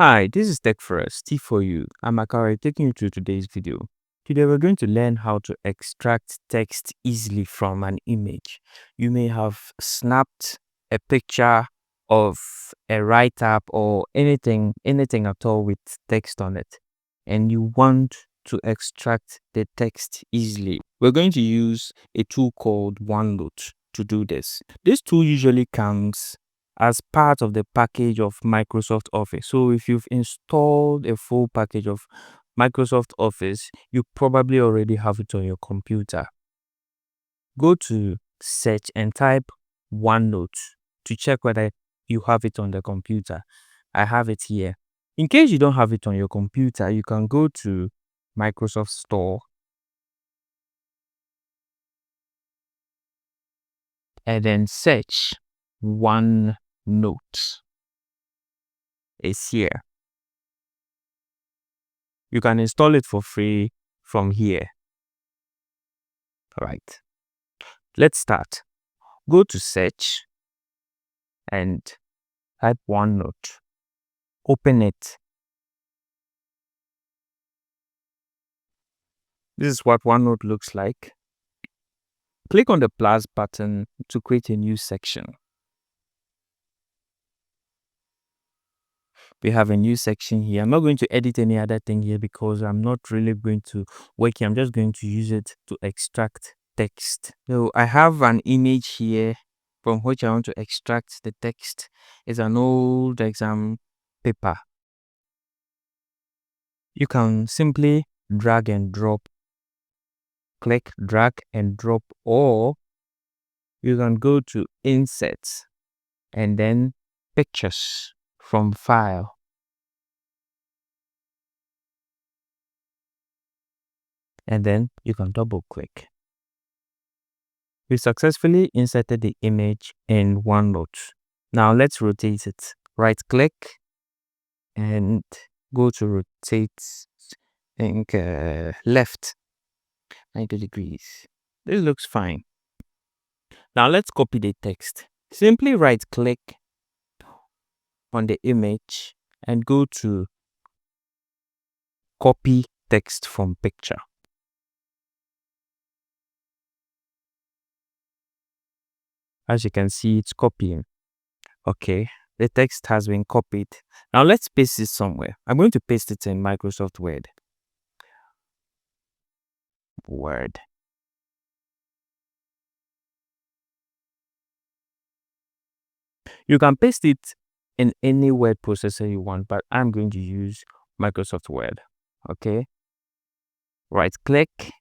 Hi, this is Tech for Us, T for you. I'm Akari taking you through today's video. Today we're going to learn how to extract text easily from an image. You may have snapped a picture of a write-up or anything at all with text on it, and you want to extract the text easily. We're going to use a tool called OneNote to do this. This tool usually comes as part of the package of Microsoft Office. So if you've installed a full package of Microsoft Office, you probably already have it on your computer. Go to search and type OneNote to check whether you have it on the computer. I have it here. In case you don't have it on your computer, you can go to Microsoft Store and then search OneNote. It's here. You can install it for free from here. All right. Let's start. Go to search and type OneNote. Open it. This is what OneNote looks like. Click on the plus button to create a new section. We have a new section here. I'm not going to edit any other thing here because I'm not really going to work here. I'm just going to use it to extract text. So I have an image here from which I want to extract the text. It's an old exam paper. You can simply drag and drop. Click drag and drop, or you can go to insert and then pictures from file. And then you can double click. We successfully inserted the image in OneNote. Now let's rotate it. Right click and go to rotate, think left 90 degrees. This looks fine. Now let's copy the text. Simply right click on the image and go to copy text from picture. As you can see, it's copying. Okay, the text has been copied. Now let's paste it somewhere. I'm going to paste it in Microsoft Word. You can paste it in any word processor you want, but I'm going to use Microsoft Word. Okay, right click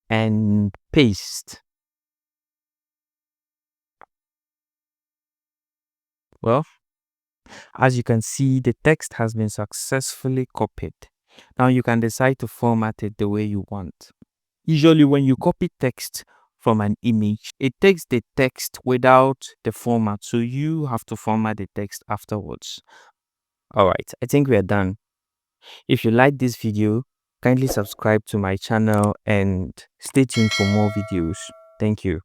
and paste. Well, as you can see, the text has been successfully copied. Now you can decide to format it the way you want. Usually when you copy text from an image, it takes the text without the format, so you have to format the text afterwards. All right, I think we are done. If you like this video, kindly subscribe to my channel and stay tuned for more videos. Thank you.